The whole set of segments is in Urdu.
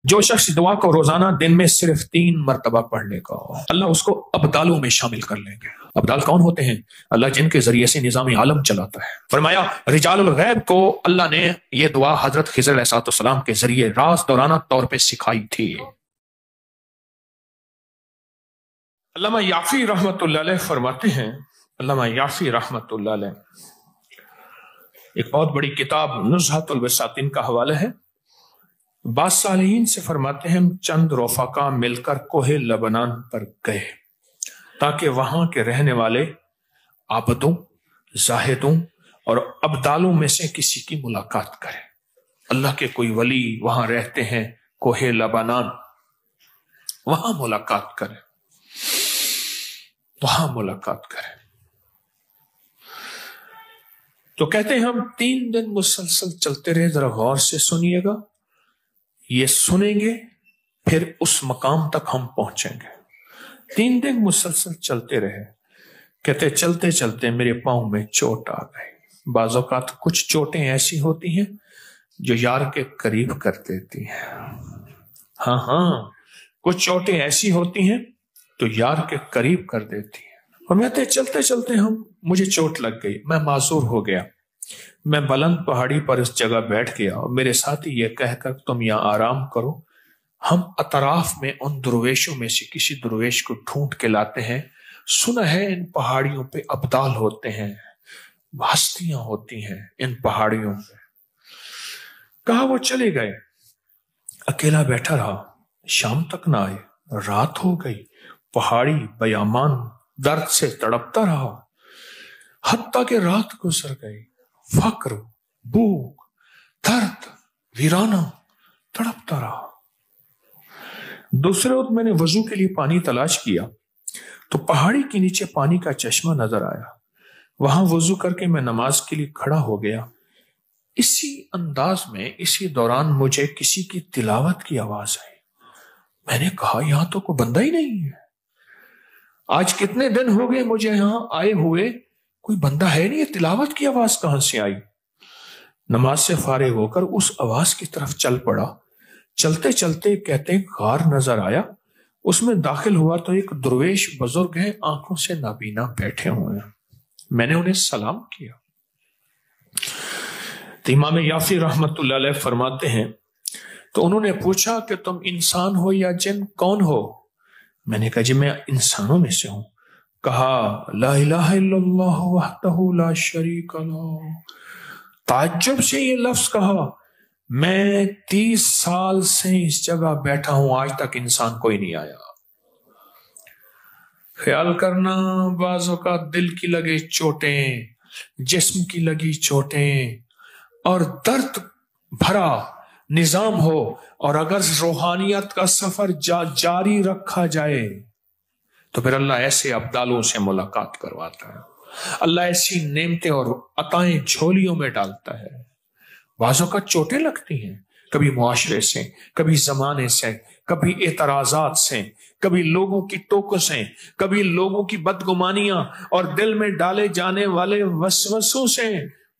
جو شخص دعا کو روزانہ دن میں صرف 3 مرتبہ پڑھنے کا ہو، اللہ اس کو ابدالوں میں شامل کر لیں گے۔ ابدال کون ہوتے ہیں؟ اللہ جن کے ذریعے سے نظام عالم چلاتا ہے۔ فرمایا رجال الغیب کو اللہ نے یہ دعا حضرت خضر علیہ السلام کے ذریعے راز دورانہ طور پہ سکھائی تھی۔ علامہ یافی رحمت اللہ علیہ فرماتے ہیں، علامہ یافی رحمت اللہ علیہ ایک بہت بڑی کتاب نزہۃ البساطین کا حوالہ ہے۔ بعض صالحین سے فرماتے ہیں چند رفقا مل کر کوہ لبنان پر گئے تاکہ وہاں کے رہنے والے عابدوں، زاہدوں اور ابدالوں میں سے کسی کی ملاقات کرے۔ اللہ کے کوئی ولی وہاں رہتے ہیں کوہ لبنان، وہاں ملاقات کرے، وہاں ملاقات کرے۔ تو کہتے ہیں ہم 3 دن مسلسل چلتے رہے، ذرا غور سے سنیے گا، یہ سنیں گے پھر اس مقام تک ہم پہنچیں گے۔ 3 دن مسلسل چلتے رہے، کہتے چلتے چلتے میرے پاؤں میں چوٹ آ گئی۔ بعض اوقات کچھ چوٹیں ایسی ہوتی ہیں جو یار کے قریب کر دیتی ہیں۔ ہاں کچھ چوٹیں ایسی ہوتی ہیں تو یار کے قریب کر دیتی ہیں۔ اور میں چلتے چلتے مجھے چوٹ لگ گئی، میں معذور ہو گیا، میں بلند پہاڑی پر اس جگہ بیٹھ گیا اور میرے ساتھی یہ کہہ کر تم یہاں آرام کرو، ہم اطراف میں ان درویشوں میں سے کسی درویش کو ڈھونڈ کے لاتے ہیں، سنا ہے ان پہاڑیوں پہ ابدال ہوتے ہیں، ہستیاں ہوتی ہیں ان پہاڑیوں پہ۔ کہا وہ چلے گئے، اکیلا بیٹھا رہا، شام تک نہ آئے، رات ہو گئی، پہاڑی بیامان درد سے تڑپتا رہا، حتیٰ کہ رات گزر گئی، فقر، بھوک، درد، ویرانہ تڑپتا رہا۔ دوسرے وقت میں نے وضو کے لیے پانی تلاش کیا تو پہاڑی کے نیچے پانی کا چشمہ نظر آیا، وہاں وضو کر کے میں نماز کے لیے کھڑا ہو گیا۔ اسی انداز میں اسی دوران مجھے کسی کی تلاوت کی آواز آئی۔ میں نے کہا یہاں تو کوئی بندہ ہی نہیں ہے، آج کتنے دن ہو گئے مجھے یہاں آئے ہوئے، کوئی بندہ ہے نہیں، یہ تلاوت کی آواز کہاں سے آئی؟ نماز سے فارغ ہو کر اس آواز کی طرف چل پڑا۔ چلتے چلتے کہتے غار نظر آیا، اس میں داخل ہوا تو ایک درویش بزرگ ہیں، آنکھوں سے نابینا بیٹھے ہوئے ہیں۔ میں نے انہیں سلام کیا تو امام یافی رحمت اللہ علیہ فرماتے ہیں تو انہوں نے پوچھا کہ تم انسان ہو یا جن، کون ہو؟ میں نے کہا جی میں انسانوں میں سے ہوں۔ کہا لا الہ الا اللہ وحدہ لا شریک لہ۔ تعجب سے یہ لفظ کہا، میں 30 سال سے اس جگہ بیٹھا ہوں، آج تک انسان کوئی نہیں آیا۔ خیال کرنا بعض اوقات دل کی لگے چوٹیں، جسم کی لگی چوٹیں اور درد بھرا نظام ہو، اور اگر روحانیت کا سفر جاری رکھا جائے تو پھر اللہ ایسے ابدالوں سے ملاقات کرواتا ہے، اللہ ایسی نعمتیں اور عطائیں جھولیوں میں ڈالتا ہے۔ بعض اوقات چوٹیں لگتی ہیں، کبھی معاشرے سے، کبھی زمانے سے، کبھی اعتراضات سے، کبھی لوگوں کی ٹوکوں سے، کبھی لوگوں کی بدگمانیاں اور دل میں ڈالے جانے والے وسوسوں سے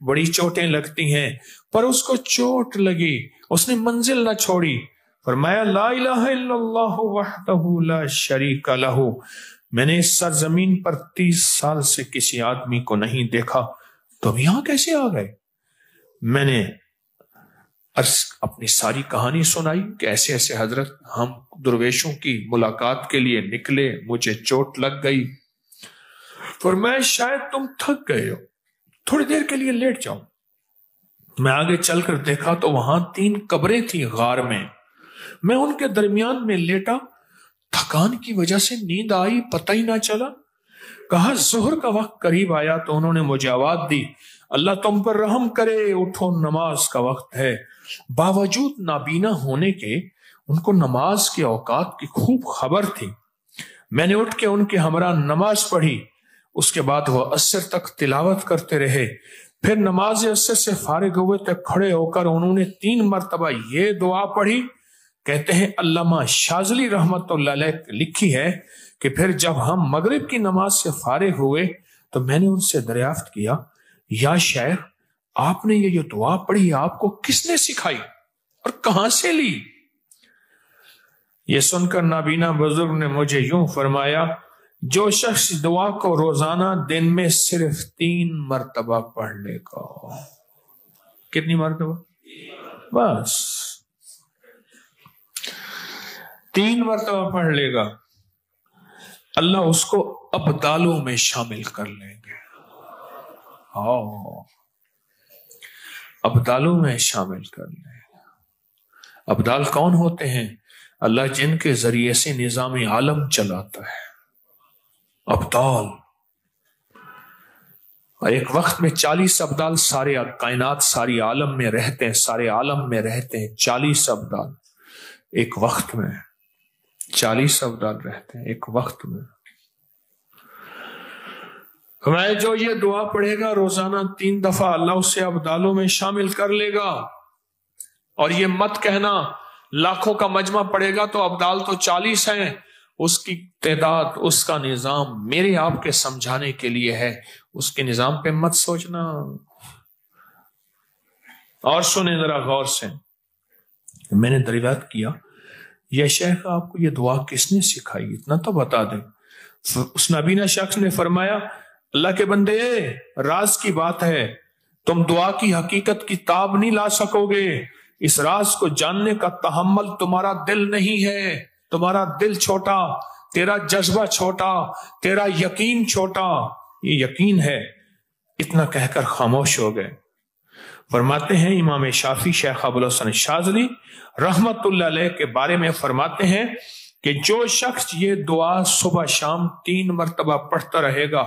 بڑی چوٹیں لگتی ہیں۔ پر اس کو چوٹ لگی، اس نے منزل نہ چھوڑی، فرمایا لا الہ الا اللہ وحدہ لا شریک لہ۔ میں نے اس سرزمین پر 30 سال سے کسی آدمی کو نہیں دیکھا، تم یہاں کیسے آ گئے؟ میں نے اپنی ساری کہانی سنائی کہ ایسے ایسے حضرت ہم درویشوں کی ملاقات کے لیے نکلے، مجھے چوٹ لگ گئی، فرمایا شاید تم تھک گئے ہو، تھوڑی دیر کے لیے لیٹ جاؤ۔ میں آگے چل کر دیکھا تو وہاں 3 قبریں تھیں غار میں ان کے درمیان میں لیٹا، تھکان کی وجہ سے نیند آئی، پتہ ہی نہ چلا۔ کہا ظہر کا وقت قریب آیا تو انہوں نے مجھے آواز دی، اللہ تم پر رحم کرے، اٹھو نماز کا وقت ہے۔ باوجود نابینا ہونے کے ان کو نماز کے اوقات کی خوب خبر تھی۔ میں نے اٹھ کے ان کے ہمراہ نماز پڑھی، اس کے بعد وہ عصر تک تلاوت کرتے رہے۔ پھر نماز عصر سے فارغ ہوئے تو کھڑے ہو کر انہوں نے 3 مرتبہ یہ دعا پڑھی۔ کہتے ہیں علامہ شاذلی رحمت اللہ علیہ لکھی ہے کہ پھر جب ہم مغرب کی نماز سے فارغ ہوئے تو میں نے ان سے دریافت کیا، یا شیخ آپ نے یہ دعا پڑھی آپ کو کس نے سکھائی اور کہاں سے لی؟ یہ سن کر نابینا بزرگ نے مجھے یوں فرمایا، جو شخص دعا کو روزانہ دن میں صرف 3 مرتبہ پڑھ لے گا۔ کتنی مرتبہ؟ بس 3 مرتبہ پڑھ لے گا، اللہ اس کو ابدالوں میں شامل کر لیں گے۔ ابدالوں میں شامل کر لیں گے۔ ابدال کون ہوتے ہیں؟ اللہ جن کے ذریعے سے نظام عالم چلاتا ہے، ابدال۔ اور ایک وقت میں 40 ابدال سارے کائنات ساری عالم میں رہتے ہیں، سارے عالم میں رہتے ہیں 40 ابدال ایک وقت میں، 40 ابدال رہتے ہیں ایک وقت میں۔ میں جو یہ دعا پڑھے گا روزانہ 3 دفعہ، اللہ اسے ابدالوں میں شامل کر لے گا۔ اور یہ مت کہنا لاکھوں کا مجمع پڑے گا تو ابدال تو 40 ہیں، اس کی تعداد، اس کا نظام میرے آپ کے سمجھانے کے لیے ہے، اس کے نظام پہ مت سوچنا۔ اور سنیں ذرا غور سے، میں نے دریافت کیا یہ شیخ آپ کو یہ دعا کس نے سکھائی، اتنا تو بتا دیں۔ اس نابینا شخص نے فرمایا، اللہ کے بندے، راز کی بات ہے، تم دعا کی حقیقت کی تاب نہیں لا سکو گے، اس راز کو جاننے کا تحمل تمہارا دل نہیں ہے، تمہارا دل چھوٹا، تیرا جذبہ چھوٹا، تیرا یقین چھوٹا، یہ یقین ہے۔ اتنا کہہ کر خاموش ہو گئے۔ فرماتے ہیں امام شافعی شیخ ابوالحسن شاذلی رحمت اللہ علیہ کے بارے میں فرماتے ہیں کہ جو شخص یہ دعا صبح شام 3 مرتبہ پڑھتا رہے گا،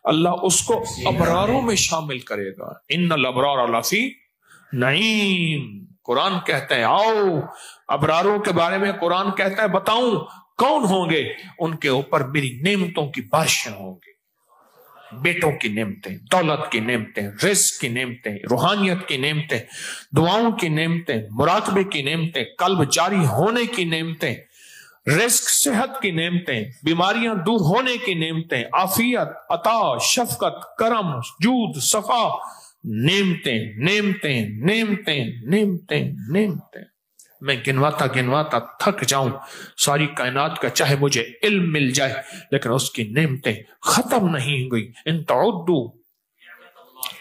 اللہ اس کو ابراروں میں شامل کرے گا۔ ان الابرار لفی نعیم، قرآن کہتا ہے، آؤ ابراروں کے بارے میں قرآن کہتا ہے بتاؤں کون ہوں گے، ان کے اوپر میری نعمتوں کی بارشیں ہوں گی، بیٹوں کی نعمتیں، دولت کی نعمتیں، رزق کی نعمتیں، روحانیت کی نعمتیں، دعاؤں کی نعمتیں، مراقبے کی نعمتیں، قلب جاری ہونے کی نعمتیں، رزق صحت کی نعمتیں، بیماریاں دور ہونے کی نعمتیں، عافیت، عطا، شفقت، کرم، جود، صفا، نعمتیں نعمتیں نعمتیں نعمتیں نعمتیں۔ میں گنواتا گنواتا تھک جاؤں ساری کائنات کا، چاہے مجھے علم مل جائے لیکن اس کی نعمتیں ختم نہیں ہوئی۔ ان تعدوا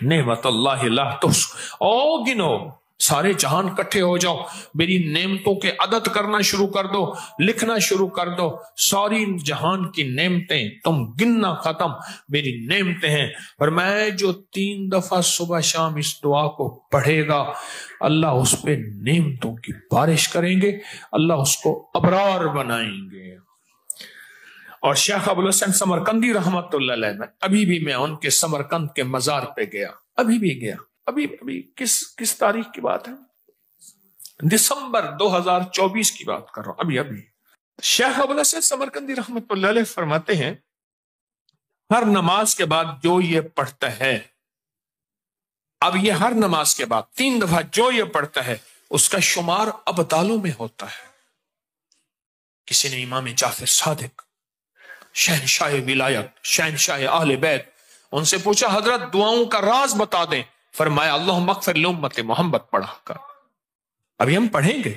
نعمت اللہ لا تحصوها، او گنو، سارے جہان کٹھے ہو جاؤ، میری نعمتوں کے عدد کرنا شروع کر دو، لکھنا شروع کر دو، ساری جہان کی نعمتیں تم گننا ختم، میری نعمتیں ہیں۔ اور میں جو 3 دفعہ صبح شام اس دعا کو پڑھے گا، اللہ اس پہ نعمتوں کی بارش کریں گے، اللہ اس کو ابرار بنائیں گے۔ اور شیخ ابوالحسن سمرقندی رحمت اللہ علیہ میں ابھی بھی میں ان کے سمرقند کے مزار پہ گیا، ابھی بھی گیا، ابھی کس تاریخ کی بات ہے؟ دسمبر 2024 کی بات کر رہا ہوں، ابھی شیخ ابوالحسن سمرقندی رحمت اللہ علیہ فرماتے ہیں، ہر نماز کے بعد جو یہ پڑھتا ہے، اب یہ ہر نماز کے بعد 3 دفعہ جو یہ پڑھتا ہے اس کا شمار ابدالوں میں ہوتا ہے۔ کسی نے امام جعفر صادق، شہنشاہ ولایت، شہنشاہ اہل بیت، ان سے پوچھا حضرت دعاؤں کا راز بتا دیں، فرمایا اللہم اغفر لامت محمد پڑھا کر۔ ابھی ہم پڑھیں گے۔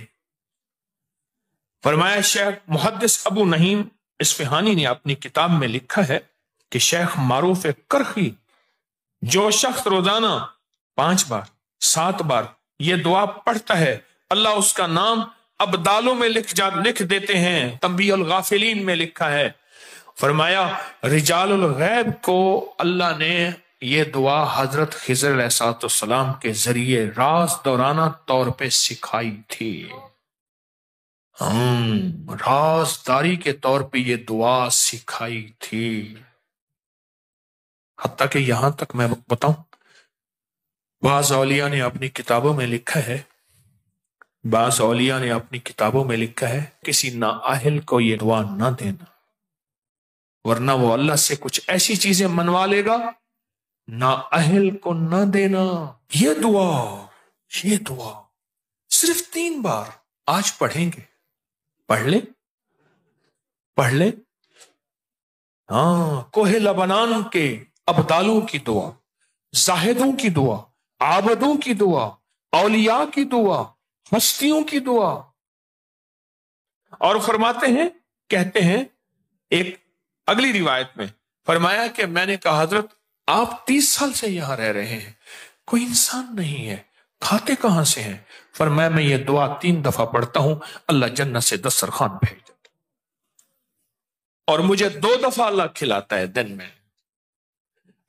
فرمایا شیخ محدث ابو نعیم اصفہانی نے اپنی کتاب میں لکھا ہے کہ شیخ معروف کرخی جو شخص روزانہ 5 بار 7 بار یہ دعا پڑھتا ہے، اللہ اس کا نام ابدالوں میں لکھ دیتے ہیں۔ تنبیہ الغافلین میں لکھا ہے، فرمایا رجال الغیب کو اللہ نے یہ دعا حضرت خضر علیہ السلام کے ذریعے راز دورانہ طور پہ سکھائی تھی۔ رازداری کے طور پہ یہ دعا سکھائی تھی، حتیٰ کہ یہاں تک میں بتاؤں، بعض اولیاء نے اپنی کتابوں میں لکھا ہے کسی نااہل کو یہ دعا نہ دینا، ورنہ وہ اللہ سے کچھ ایسی چیزیں منوا لے گا، نااہل کو نہ دینا۔ یہ دعا صرف 3 بار آج پڑھیں گے، پڑھ لے۔ کوہ لبنان کے ابدالوں کی دعا، زاہدوں کی دعا، عابدوں کی دعا، اولیاء کی دعا، ہستیوں کی دعا، اور فرماتے ہیں، کہتے ہیں ایک اگلی روایت میں فرمایا کہ میں نے کہا حضرت آپ 30 سال سے یہاں رہ رہے ہیں، کوئی انسان نہیں ہے، کھاتے کہاں سے ہیں؟ فرمایا میں یہ دعا 3 دفعہ پڑھتا ہوں، اللہ جنت سے دسترخوان بھیج دیتا اور مجھے 2 دفعہ اللہ کھلاتا ہے دن میں۔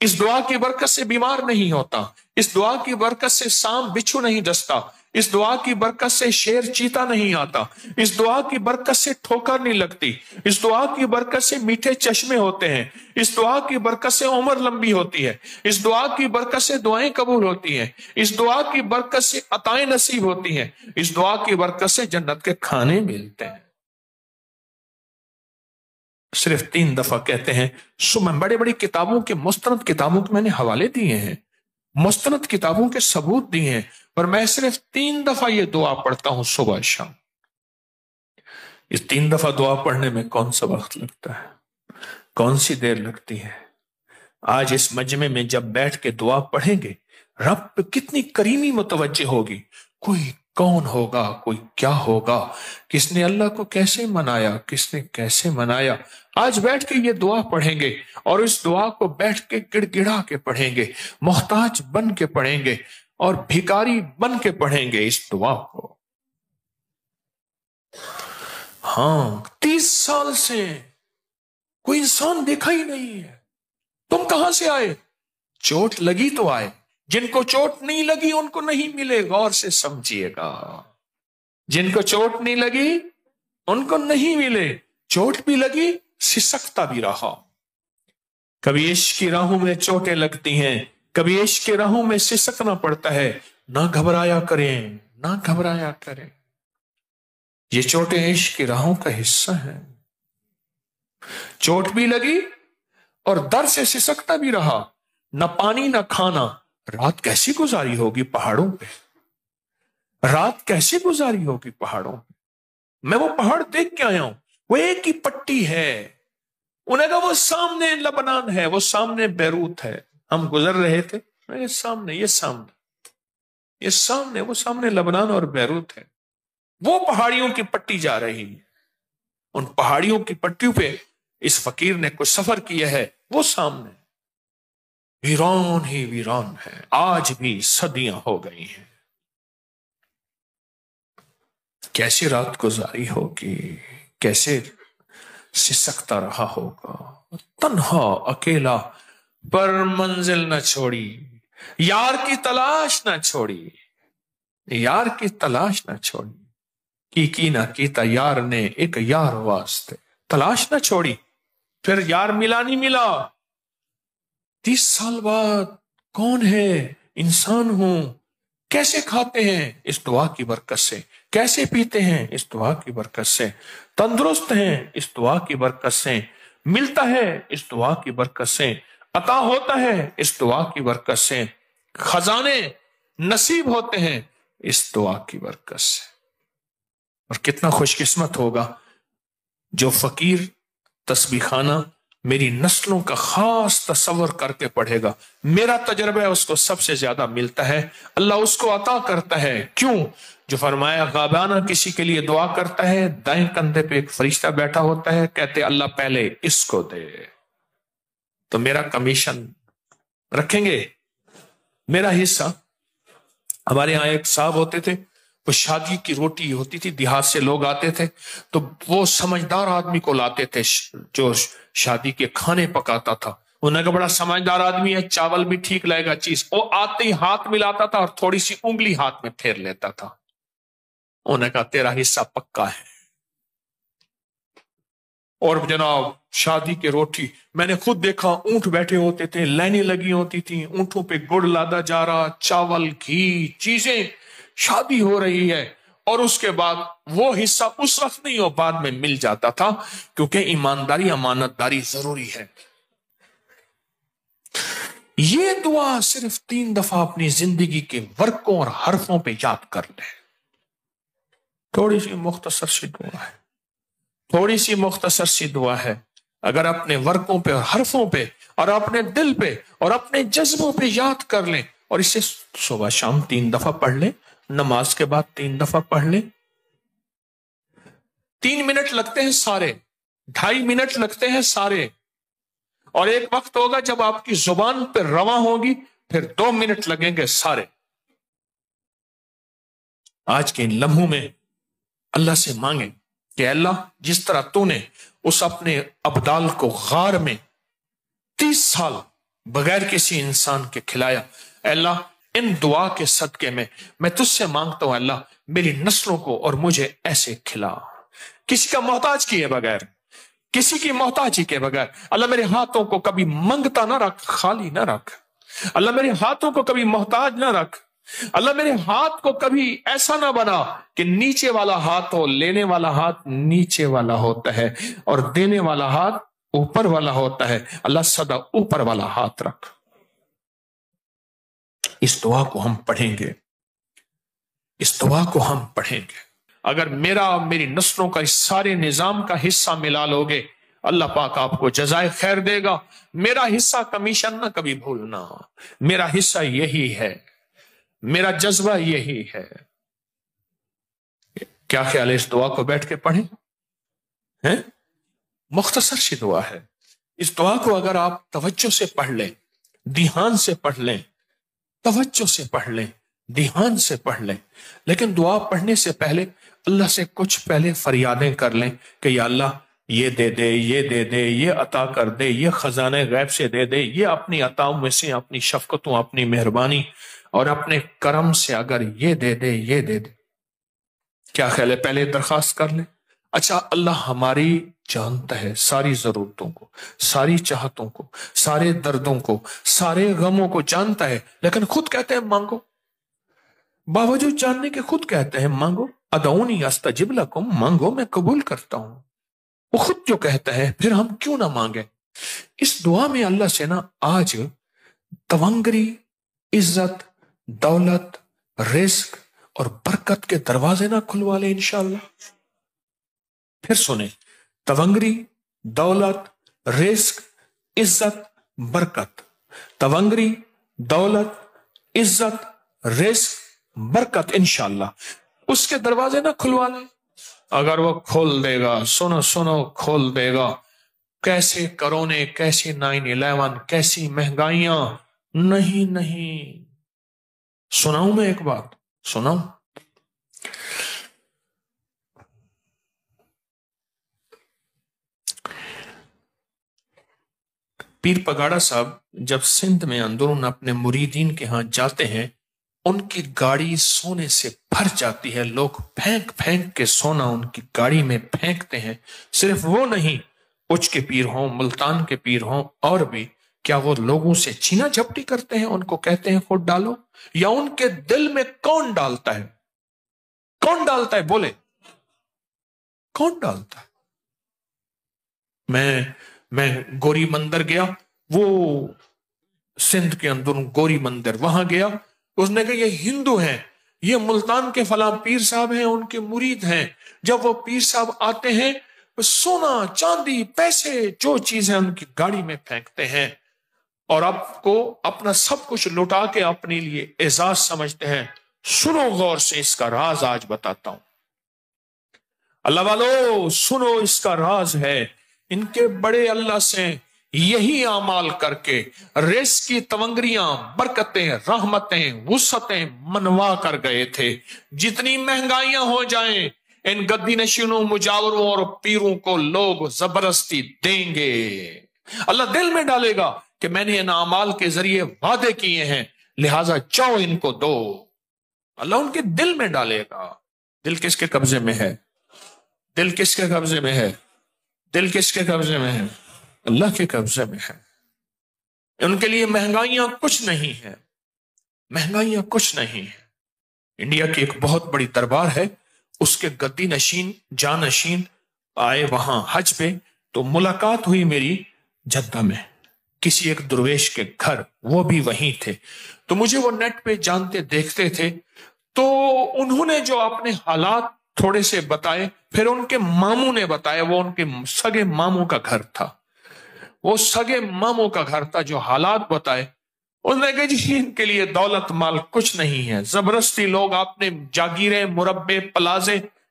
اس دعا کی برکت سے بیمار نہیں ہوتا، اس دعا کی برکت سے سانپ بچھو نہیں ڈستا، اس دعا کی برکت سے شیر چیتا نہیں آتا، اس دعا کی برکت سے ٹھوکر نہیں لگتی، اس دعا کی برکت سے میٹھے چشمے ہوتے ہیں، اس دعا کی برکت سے عمر لمبی ہوتی ہے، اس دعا کی برکت سے دعائیں قبول ہوتی ہیں، اس دعا کی برکت سے عطائیں نصیب ہوتی ہیں، اس دعا کی برکت سے جنت کے کھانے ملتے ہیں۔ صرف 3 دفعہ کہتے ہیں۔ میں بڑے بڑی کتابوں کے، مستند کتابوں کے میں نے حوالے دیے ہیں، مستند کتابوں کے ثبوت دیے ہیں، پر میں صرف 3 دفعہ یہ دعا پڑھتا ہوں صبح شام۔ اس 3 دفعہ دعا پڑھنے میں کون سا وقت لگتا ہے، کون سی دیر لگتی ہے؟ آج اس مجمع میں جب بیٹھ کے دعا پڑھیں گے، رب پہ کتنی کریمی متوجہ ہوگی، کوئی کون ہوگا، کوئی کیا ہوگا، کس نے اللہ کو کیسے منایا، کس نے کیسے منایا۔ آج بیٹھ کے یہ دعا پڑھیں گے اور اس دعا کو بیٹھ کے گڑ گڑا کے پڑھیں گے، محتاج بن کے پڑھیں گے اور بھکاری بن کے پڑھیں گے اس دعا کو۔ ہاں 30 سال سے کوئی انسان دیکھا ہی نہیں ہے، تم کہاں سے آئے؟ چوٹ لگی تو آئے، جن کو چوٹ نہیں لگی ان کو نہیں ملے، غور سے سمجھیے گا، جن کو چوٹ نہیں لگی ان کو نہیں ملے، چوٹ بھی لگی سسکتا بھی رہا۔ کبھی عشق کی راہوں میں چوٹیں لگتی ہیں، کبھی عشق کی راہوں میں سسکنا پڑتا ہے، نہ گھبرایا کریں، نہ گھبرایا کریں، یہ چوٹیں عشق کی راہوں کا حصہ ہیں۔ چوٹ بھی لگی اور در سے سسکتا بھی رہا، نہ پانی نہ کھانا، رات کیسی گزاری ہوگی پہاڑوں پہ، رات کیسی گزاری ہوگی پہاڑوں پہ۔ میں وہ پہاڑ دیکھ کے آیا ہوں، وہ ایک ہی پٹی ہے، انہیں کہا وہ سامنے لبنان ہے، وہ سامنے بیروت ہے، ہم گزر رہے تھے، یہ سامنے یہ سامنے یہ سامنے، وہ سامنے لبنان اور بیروت ہے، وہ پہاڑیوں کی پٹی جا رہی ہے، ان پہاڑیوں کی پٹیوں پہ اس فقیر نے کچھ سفر کیا ہے، وہ سامنے ویران ہی ویران ہے، آج بھی صدیاں ہو گئی ہیں۔ کیسی رات گزاری ہوگی، کیسے سسکتا رہا ہوگا، تنہا اکیلا، پر منزل نہ چھوڑی، یار کی تلاش نہ چھوڑی، یار کی تلاش نہ چھوڑی، کی نہ کیتا یار نے ایک یار واسطے، تلاش نہ چھوڑی، پھر یار ملا نہیں ملا۔ 30 سال بعد کون ہے، انسان ہوں، کیسے کھاتے ہیں اس دعا کی برکت سے، کیسے پیتے ہیں اس دعا کی برکت سے، تندرست ہیں اس دعا کی برکت سے، ملتا ہے اس دعا کی برکت سے، عطا ہوتا ہے اس دعا کی برکت سے، خزانے نصیب ہوتے ہیں اس دعا کی برکت سے۔ اور کتنا خوش قسمت ہوگا جو فقیر تسبیح خانہ میری نسلوں کا خاص تصور کر کے پڑھے گا، میرا تجربہ ہے اس کو سب سے زیادہ ملتا ہے، اللہ اس کو عطا کرتا ہے۔ کیوں؟ جو فرمایا غابانہ کسی کے لیے دعا کرتا ہے، دائیں کندھے پہ ایک فرشتہ بیٹھا ہوتا ہے، کہتے اللہ پہلے اس کو دے، تو میرا کمیشن رکھیں گے، میرا حصہ۔ ہمارے یہاں ایک صاحب ہوتے تھے، وہ شادی کی روٹی ہوتی تھی، دیہات سے لوگ آتے تھے تو وہ سمجھدار آدمی کو لاتے تھے جو شادی کے کھانے پکاتا تھا، انہوں نے کہا بڑا سمجھدار آدمی ہے، چاول بھی ٹھیک لائے گا چیز، وہ آتے ہی ہاتھ ملاتا تھا اور تھوڑی سی انگلی ہاتھ میں پھیر لیتا تھا، انہوں نے کہا تیرا حصہ پکا ہے۔ اور جناب شادی کی روٹی میں نے خود دیکھا، اونٹ بیٹھے ہوتے تھے، لائنیں لگی ہوتی تھی، اونٹوں پہ گڑ لادا جا رہا، چاول گھی چیزیں، شادی ہو رہی ہے، اور اس کے بعد وہ حصہ اس وقت نہیں، وہ بعد میں مل جاتا تھا، کیونکہ ایمانداری امانت داری ضروری ہے۔ یہ دعا صرف 3 دفعہ اپنی زندگی کے ورقوں اور حرفوں پہ یاد کر لیں، تھوڑی سی مختصر سی دعا ہے، تھوڑی سی مختصر سی دعا ہے، اگر اپنے ورقوں پہ اور حرفوں پہ اور اپنے دل پہ اور اپنے جذبوں پہ یاد کر لیں، اور اسے صبح شام 3 دفعہ پڑھ لیں، نماز کے بعد 3 دفعہ پڑھ لیں، 3 منٹ لگتے ہیں سارے، 2.5 منٹ لگتے ہیں سارے، اور ایک وقت ہوگا جب آپ کی زبان پہ رواں ہوگی پھر 2 منٹ لگیں گے سارے۔ آج کے ان لمحوں میں اللہ سے مانگیں کہ اللہ جس طرح تو نے اس اپنے ابدال کو غار میں 30 سال بغیر کسی انسان کے کھلایا، اے اللہ ان دعا کے صدقے میں تجھ سے مانگتا ہوں اللہ میری نسلوں کو اور مجھے ایسے کھلا، کسی کا محتاج کیے بغیر، کسی کی محتاجی کے بغیر۔ اللہ میرے ہاتھوں کو کبھی منگتا نہ رکھ، خالی نہ رکھ۔ اللہ میرے ہاتھوں کو کبھی محتاج نہ رکھ۔ اللہ میرے ہاتھ کو کبھی ایسا نہ بنا کہ نیچے والا ہاتھ ہو، لینے والا ہاتھ نیچے والا ہوتا ہے اور دینے والا ہاتھ اوپر والا ہوتا ہے۔ اللہ سدا اوپر والا ہاتھ رکھ۔ اس دعا کو ہم پڑھیں گے، اس دعا کو ہم پڑھیں گے۔ اگر میرا اور میری نسلوں کا اس سارے نظام کا حصہ ملا لوگے، اللہ پاک آپ کو جزائے خیر دے گا۔ میرا حصہ کمیشن نہ کبھی بھولنا، میرا حصہ یہی ہے، میرا جذبہ یہی ہے۔ کیا خیال ہے اس دعا کو بیٹھ کے پڑھیں؟ مختصر سی دعا ہے۔ اس دعا کو اگر آپ توجہ سے پڑھ لیں، دھیان سے پڑھ لیں، توجہ سے پڑھ لیں، دھیان سے پڑھ لیں، لیکن دعا پڑھنے سے پہلے اللہ سے کچھ پہلے فریادیں کر لیں کہ یا اللہ یہ دے دے، یہ دے دے، یہ عطا کر دے، یہ خزانے غیب سے دے دے، یہ اپنی عطاؤں میں سے اپنی شفقتوں، اپنی مہربانی اور اپنے کرم سے اگر یہ دے دے، یہ دے دے۔ کیا خیال ہے پہلے درخواست کر لیں؟ اچھا اللہ ہماری جانتا ہے ساری ضرورتوں کو، ساری چاہتوں کو، سارے دردوں کو، سارے غموں کو جانتا ہے، لیکن خود کہتے ہیں مانگو، باوجود جاننے کے خود کہتے ہیں مانگو، ادعونی استجب لکم، مانگو میں قبول کرتا ہوں۔ وہ خود جو کہتا ہے پھر ہم کیوں نہ مانگیں؟ اس دعا میں اللہ سے نا آج تونگری، عزت، دولت، رزق اور برکت کے دروازے نہ کھلوا لیں انشاءاللہ۔ پھر سنیں، تونگری، دولت، رزق، عزت، برکت، تونگری، دولت، عزت، رزق، برکت انشاءاللہ اس کے دروازے نہ کھلوا لیں۔ اگر وہ کھول دے گا، سنو سنو، کھول دے گا، کیسے کرونے، کیسے 9/11، کیسی مہنگائیاں، نہیں۔ سناؤں میں ایک بات، سناؤں؟ پیر پگاڑا صاحب جب سندھ میں اندرون اپنے مریدین کے ہاں جاتے ہیں، ان کی گاڑی سونے سے بھر جاتی ہے، لوگ پھینک پھینک کے سونا ان کی گاڑی میں پھینکتے ہیں۔ صرف وہ نہیں، اچ کے پیر ہوں، ملتان کے پیر ہوں، اور بھی، کیا وہ لوگوں سے چھینا جھپٹی کرتے ہیں، ان کو کہتے ہیں خود ڈالو؟ یا ان کے دل میں کون ڈالتا ہے؟ کون ڈالتا ہے بولے؟ کون ڈالتا ہے؟ میں گوری مندر گیا، وہ سندھ کے اندر گوری مندر، وہاں گیا، اس نے کہا یہ ہندو ہیں، یہ ملتان کے فلاں پیر صاحب ہیں، ان کے مرید ہیں۔ جب وہ پیر صاحب آتے ہیں، سونا، چاندی، پیسے، جو چیزیں ان کی گاڑی میں پھینکتے ہیں، اور آپ کو اپنا سب کچھ لٹا کے اپنے لیے اعزاز سمجھتے ہیں۔ سنو غور سے، اس کا راز آج بتاتا ہوں۔ اللہ والو سنو، اس کا راز ہے، ان کے بڑے اللہ سے یہی اعمال کر کے رزق کی تونگریاں، برکتیں، رحمتیں، وسعتیں منوا کر گئے تھے۔ جتنی مہنگائیاں ہو جائیں، ان گدی نشینوں، مجاوروں اور پیروں کو لوگ زبردستی دیں گے۔ اللہ دل میں ڈالے گا کہ میں نے ان اعمال کے ذریعے وعدے کیے ہیں، لہذا جاؤ ان کو دو۔ اللہ ان کے دل میں ڈالے گا۔ دل کس کے قبضے میں ہے؟ دل کس کے قبضے میں ہے؟ دل کس کے قبضے میں ہے؟ اللہ کے قبضے میں ہے۔ ان کے لیے مہنگائیاں کچھ نہیں ہے، مہنگائیاں کچھ نہیں ہے۔ انڈیا کی ایک بہت بڑی دربار ہے، اس کے گدی نشین، جانشین آئے وہاں حج پہ، تو ملاقات ہوئی میری جدہ میں کسی ایک درویش کے گھر، وہ بھی وہیں تھے، تو مجھے وہ نیٹ پہ جانتے دیکھتے تھے، تو انہوں نے جو اپنے حالات تھوڑے سے بتائے، پھر ان کے ماموں نے بتایا، وہ ان کے سگے ماموں کا گھر تھا، وہ سگے ماموں کا گھر تھا، جو حالات بتائے، انہوں نے کہا جی ان کے لیے دولت مال کچھ نہیں ہے، زبردستی لوگ اپنے جاگیریں، مربے، پلازے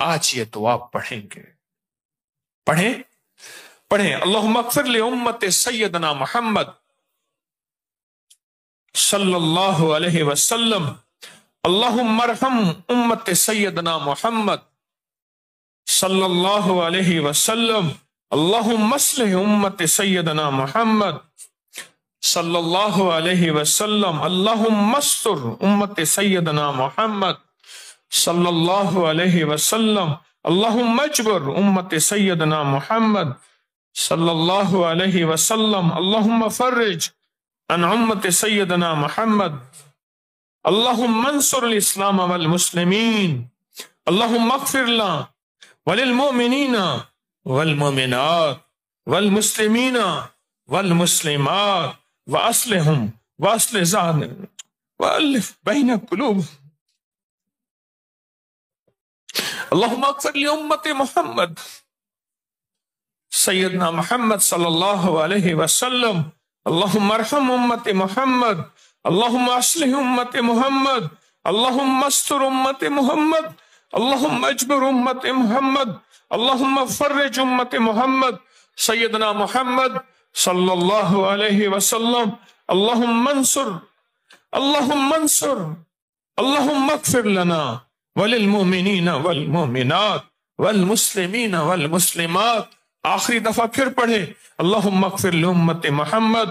آج یہ دعا پڑھیں گے. پڑھیں اللہم اغفر لأمت سیدنا محمد صلی اللہ علیہ وسلم. اللہم ارحم امت سیدنا محمد صلی اللہ علیہ وسلم. اللہم اصلح امت سیدنا محمد صلی اللہ علیہ وسلم. اللہم استر امت سیدنا محمد صلی اللہ علیہ وسلم. اللہم اجبر امت سیدنا محمد صلی اللہ علیہ وسلم. اللہم فرج عن امت سیدنا محمد. اللہم انصر الاسلام والمسلمین. اللہم اغفر لنا وللمؤمنین والمؤمنات والمسلمین والمسلمات واصلحهم واصلح ذاتهم والف بین قلوبهم. اللہم اغفر لأمت محمد سیدنا محمد صلی اللہ علیہ وسلم. اللہم ارحم امت محمد. اللہم اصلح امت محمد. اللہم استر امت محمد. اللہم اجبر امت محمد. اللہم فرج امت محمد سیدنا محمد صلی اللہ علیہ وسلم. اللہم انصر اللہم اغفر لنا وللمؤمنین والمؤمنات والمسلمین والمسلمات. آخری دفعہ پھر پڑھے اللہم اغفر لأمت محمد.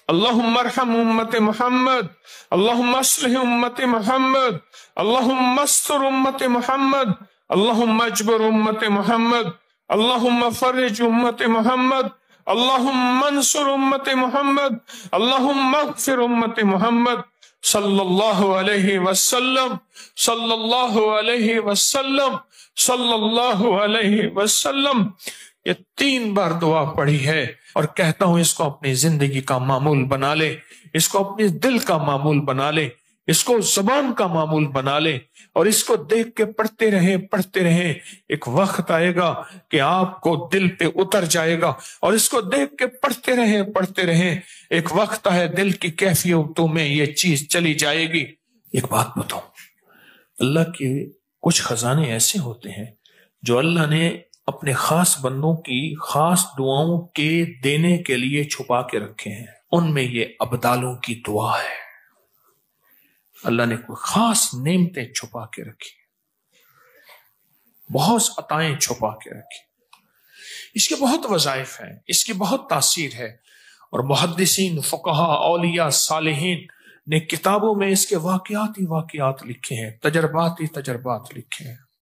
اللہم ارحم امت محمد. اللہم اصلح امت محمد. اللہم استر امت محمد. اللہم اجبر امت محمد. اللہم فرج امت محمد. اللہم انصر امت محمد. اللہم اغفر امت محمد صلی اللہ علیہ وسلم صلی اللہ علیہ وسلم صلی اللہ علیہ وسلم. یہ 3 بار دعا پڑھی ہے اور کہتا ہوں اس کو اپنی زندگی کا معمول بنا لے، اس کو اپنے دل کا معمول بنا لے، اس کو زبان کا معمول بنا لے اور اس کو دیکھ کے پڑھتے رہیں. ایک وقت آئے گا کہ آپ کو دل پہ اتر جائے گا اور اس کو دیکھ کے پڑھتے رہیں. ایک وقت ہے دل کی کیفیتوں میں یہ چیز چلی جائے گی. ایک بات بتاؤں، اللہ کے کچھ خزانے ایسے ہوتے ہیں جو اللہ نے اپنے خاص بندوں کی خاص دعاؤں کے دینے کے لیے چھپا کے رکھے ہیں. ان میں یہ ابدالوں کی دعا ہے. اللہ نے کوئی خاص نعمتیں چھپا کے رکھی، بہت عطائیں چھپا کے رکھی. اس کے بہت وظائف ہیں، اس کی بہت تاثیر ہے اور محدثین، فقہا، اولیاء، صالحین نے کتابوں میں اس کے واقعات ہی واقعات لکھے ہیں، تجربات ہی تجربات لکھے ہیں.